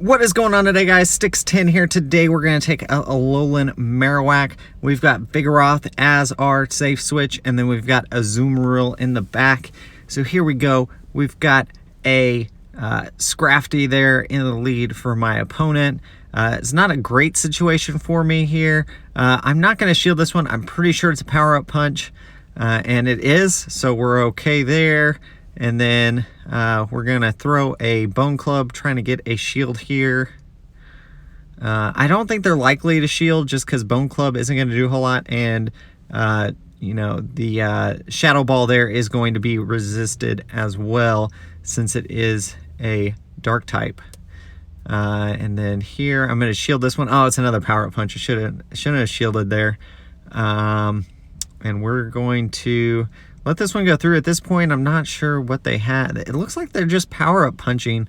What is going on today, guys? Sticks10 here. Today we're going to take Alolan Marowak. We've got Vigoroth as our safe switch, and then we've got Azumarill in the back. So here we go. We've got a Scrafty there in the lead for my opponent. It's not a great situation for me here. I'm not going to shield this one. I'm pretty sure it's a power-up punch, and it is, so we're okay there. And then we're going to throw a Bone Club, trying to get a shield here. I don't think they're likely to shield just because Bone Club isn't going to do a whole lot. And, you know, the Shadow Ball there is going to be resisted as well since it is a Dark type. And then here, I'm going to shield this one. Oh, it's another Power-Up Punch. I shouldn't have shielded there. And we're going to let this one go through. At this point, I'm not sure what they had. It looks like they're just power-up punching.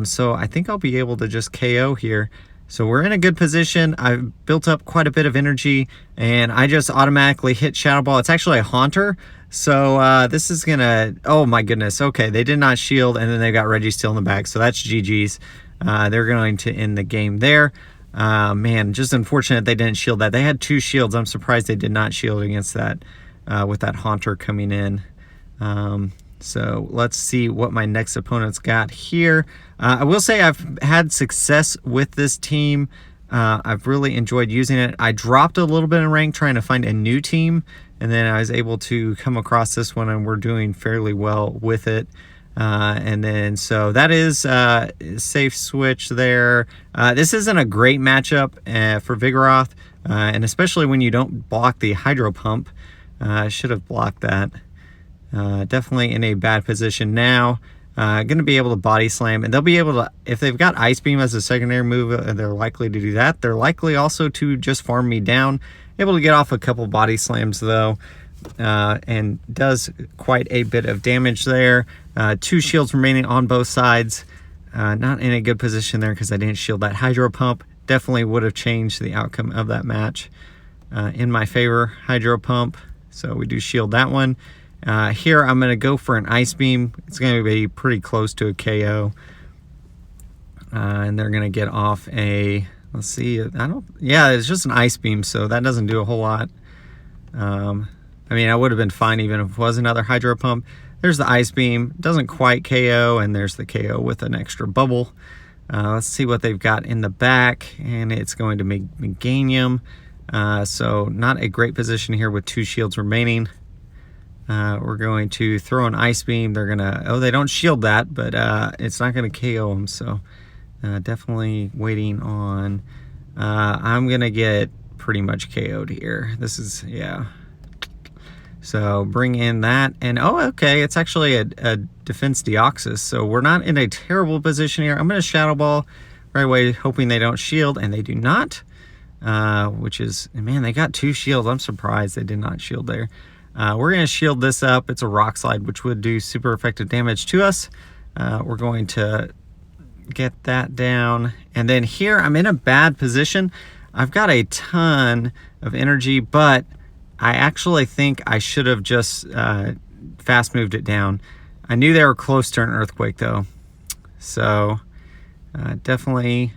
So I think I'll be able to just KO here. So we're in a good position. I've built up quite a bit of energy, and I just automatically hit Shadow Ball. It's actually a Haunter. So this is going to... Oh, my goodness. Okay, they did not shield, and then they got Registeel in the back. So that's GG's. They're going to end the game there. Man, just unfortunate they didn't shield that. They had 2 shields. I'm surprised they did not shield against that. With that Haunter coming in. So let's see what my next opponent's got here. I will say I've had success with this team. I've really enjoyed using it. I dropped a little bit in rank trying to find a new team, and then I was able to come across this one, and we're doing fairly well with it. And then so that is safe switch there. This isn't a great matchup for Vigoroth, and especially when you don't block the Hydro Pump. I should have blocked that. Definitely in a bad position now. Going to be able to body slam, and they'll be able to, if they've got Ice Beam as a secondary move, they're likely to do that. They're likely also to just farm me down. Able to get off a couple body slams though, and does quite a bit of damage there. 2 shields remaining on both sides. Not in a good position there because I didn't shield that Hydro Pump. Definitely would have changed the outcome of that match in my favor. Hydro Pump. So we do shield that one. Here I'm going to go for an Ice Beam. It's going to be pretty close to a KO. And they're going to get off a, let's see, yeah, it's just an Ice Beam, so that doesn't do a whole lot. I mean, I would have been fine even if it was another Hydro Pump. There's the Ice Beam. Doesn't quite KO, and there's the KO with an extra bubble. Let's see what they've got in the back, and it's going to make Meganium. So not a great position here with 2 shields remaining. We're going to throw an Ice Beam. They're gonna, oh, they don't shield that, but it's not gonna KO them. So definitely waiting on. I'm gonna get pretty much KO'd here. This is, yeah. So bring in that, and oh, okay, it's actually a defense Deoxys. So we're not in a terrible position here. I'm gonna Shadow Ball right away, hoping they don't shield, and they do not. Which is, man, they got 2 shields. I'm surprised they did not shield there. We're going to shield this up. It's a Rock Slide, which would do super effective damage to us. We're going to get that down. And then here, I'm in a bad position. I've got a ton of energy, but I actually think I should have just fast moved it down. I knew they were close to an Earthquake, though. So, definitely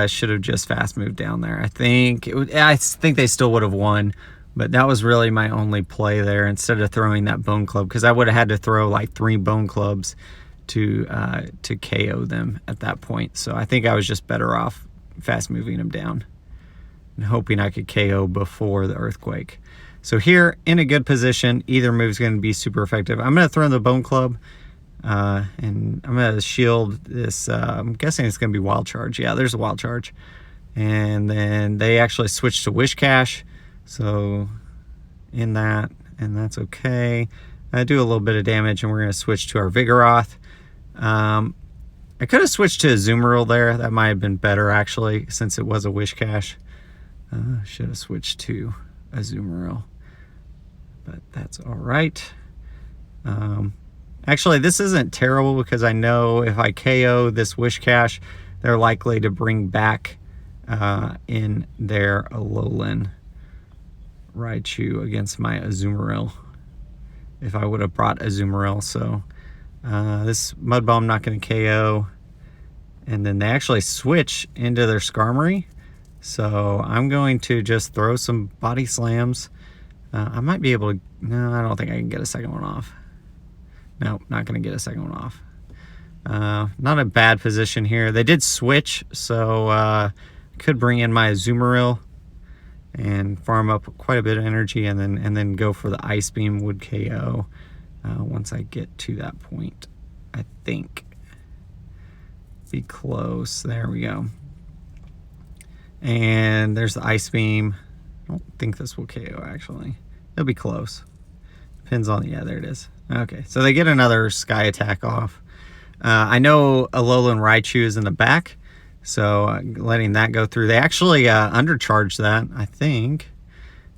should have just fast moved down there. I think they still would have won, but that was really my only play there instead of throwing that Bone Club, because I would have had to throw like 3 Bone Clubs to KO them at that point. So I think I was just better off fast moving them down and hoping I could KO before the Earthquake. So here, in a good position, either move is going to be super effective. I'm going to throw in the Bone Club. And I'm going to shield this, I'm guessing it's going to be Wild Charge. Yeah, there's a Wild Charge. And then they actually switched to Wish Cash. So in that, and that's okay. I do a little bit of damage, and we're going to switch to our Vigoroth. I could have switched to Azumarill there. That might have been better, actually, since it was a Wish Cash. Should have switched to Azumarill. But that's all right. Actually, this isn't terrible because I know if I KO this Wish Cash, they're likely to bring back in their Alolan Raichu against my Azumarill. If I would have brought Azumarill, so This Mud Bomb not going to KO. And then they actually switch into their Skarmory. So I'm going to just throw some body slams. I might be able to, no, I don't think I can get a second one off. No, not going to get a second one off. Not a bad position here. They did switch, so could bring in my Azumarill and farm up quite a bit of energy, and then go for the Ice Beam would KO once I get to that point. I think. Be close. There we go. And there's the Ice Beam. I don't think this will KO, actually. It'll be close. Depends on, yeah, there it is. Okay, so they get another Sky Attack off. I know Alolan Raichu is in the back, so letting that go through. They actually undercharged that, I think.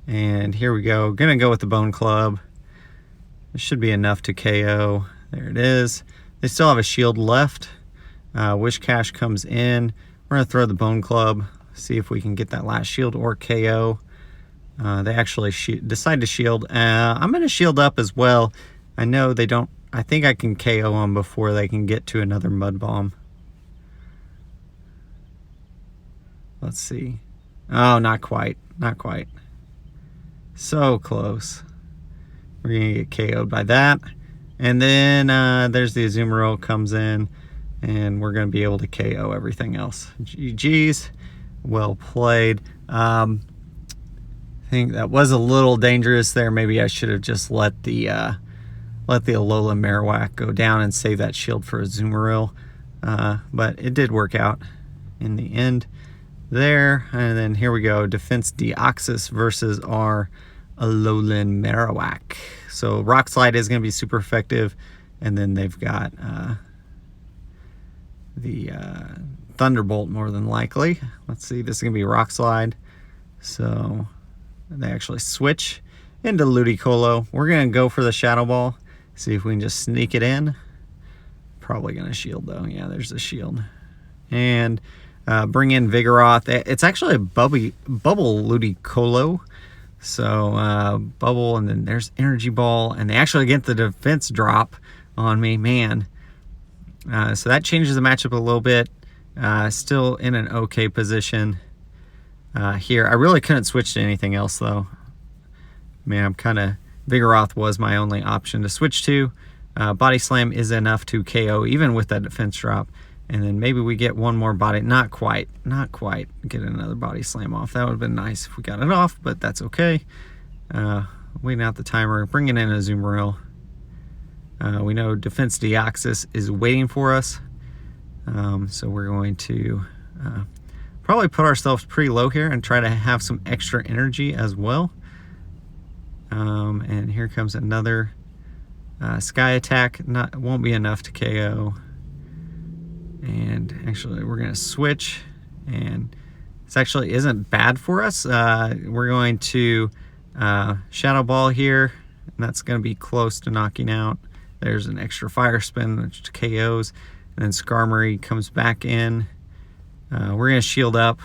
And here we go. Gonna go with the Bone Club. It should be enough to KO. There it is. They still have a shield left. Wish Cash comes in. We're gonna throw the Bone Club, see if we can get that last shield or KO. They actually decide to shield. I'm gonna shield up as well. I know they don't. I think I can KO them before they can get to another Mud Bomb. Let's see. Oh, not quite. Not quite. So close. We're going to get KO'd by that. And then there's the Azumarill comes in, and we're going to be able to KO everything else. GG's. Well played. I think that was a little dangerous there. Maybe I should have just let the Alolan Marowak go down and save that shield for Azumarill. But it did work out in the end there. And then here we go. Defense Deoxys versus our Alolan Marowak. So Rock Slide is going to be super effective. And then they've got the Thunderbolt more than likely. Let's see. This is going to be Rock Slide. So they actually switch into Ludicolo. We're going to go for the Shadow Ball. See if we can just sneak it in. Probably going to shield though. Yeah, there's the shield. And bring in Vigoroth. It's actually a bubble Ludicolo. So Bubble, and then there's Energy Ball. And they actually get the defense drop on me. Man. So that changes the matchup a little bit. Still in an okay position here. I really couldn't switch to anything else though. Man, I'm kind of... Vigoroth was my only option to switch to. Body Slam is enough to KO even with that defense drop. And then maybe we get one more body. Not quite. Get another Body Slam off. That would have been nice if we got it off, but that's okay. Waiting out the timer. Bringing in a Azumarill. We know Defense Deoxys is waiting for us. So we're going to probably put ourselves pretty low here and try to have some extra energy as well. And here comes another Sky Attack. Won't be enough to KO. And actually, we're going to switch. And this actually isn't bad for us. We're going to Shadow Ball here. And that's going to be close to knocking out. There's an extra Fire Spin, which KOs. And then Skarmory comes back in. We're going to shield up,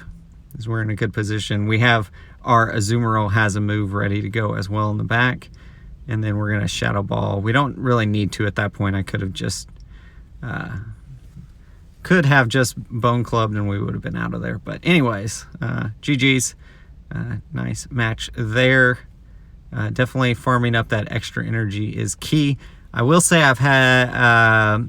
because we're in a good position. We have... Our Azumarill has a move ready to go as well in the back. And then we're going to Shadow Ball. We don't really need to at that point. I could have just Bone Clubbed and we would have been out of there. But anyways, GG's. Nice match there. Definitely farming up that extra energy is key. I will say I've had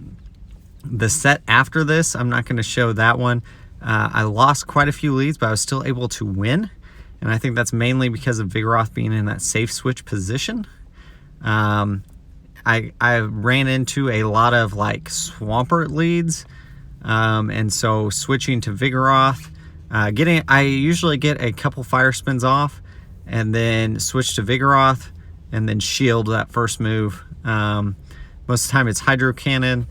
the set after this. I'm not going to show that one. I lost quite a few leads, but I was still able to win. And I think that's mainly because of Vigoroth being in that safe switch position. I ran into a lot of like Swampert leads. And so switching to Vigoroth, I usually get a couple Fire Spins off and then switch to Vigoroth and then shield that first move. Most of the time it's Hydro Cannon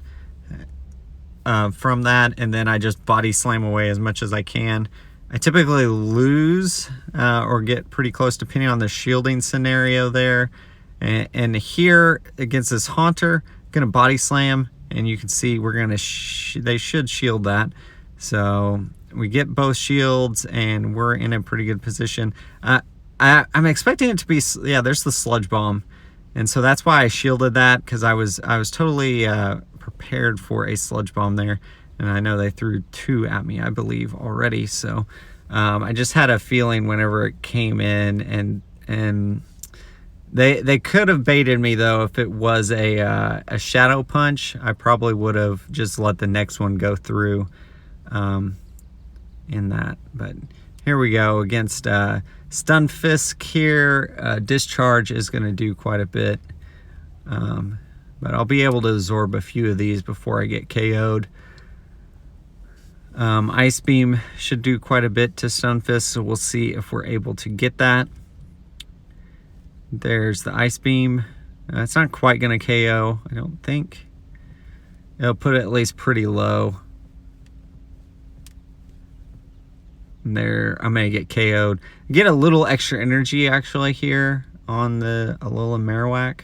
from that, and then I just Body Slam away as much as I can. I typically lose or get pretty close depending on the shielding scenario there. And here against this Haunter, going to Body Slam, and you can see we're going to they should shield that. So we get both shields, and we're in a pretty good position. I'm expecting it to be, yeah, there's the Sludge Bomb. And so that's why I shielded that, because I was totally prepared for a Sludge Bomb there. And I know they threw 2 at me, I believe, already. So I just had a feeling whenever it came in, and they could have baited me, though. If it was a shadow punch, I probably would have just let the next one go through in that. But here we go against Stunfisk here. Discharge is going to do quite a bit. But I'll be able to absorb a few of these before I get KO'd. Ice Beam should do quite a bit to Stunfisk, so we'll see if we're able to get that. There's the Ice Beam. It's not quite going to KO, I don't think. It'll put it at least pretty low. And there, I'm going to get KO'd. Get a little extra energy, actually, here on the Alolan Marowak.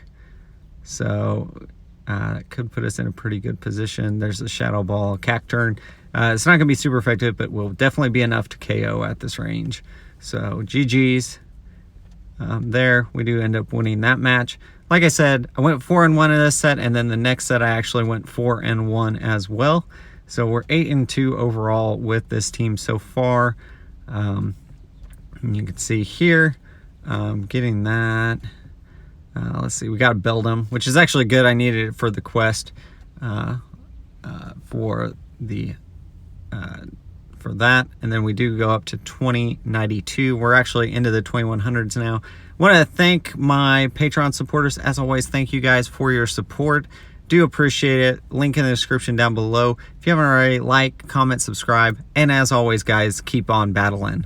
So it could put us in a pretty good position. There's the Shadow Ball, Cacturn. It's not going to be super effective, but will definitely be enough to KO at this range. So GG's. There, we do end up winning that match. Like I said, I went 4-1 in this set, and then the next set I actually went 4-1 as well. So we're 8-2 overall with this team so far. And you can see here, getting that. Let's see, we got to build them, which is actually good. I needed it for the quest for that. And then we do go up to 2092. We're actually into the 2100s now. I want to thank my Patreon supporters. As always, thank you guys for your support. Do appreciate it. Link in the description down below. If you haven't already, like, comment, subscribe. And as always, guys, keep on battling.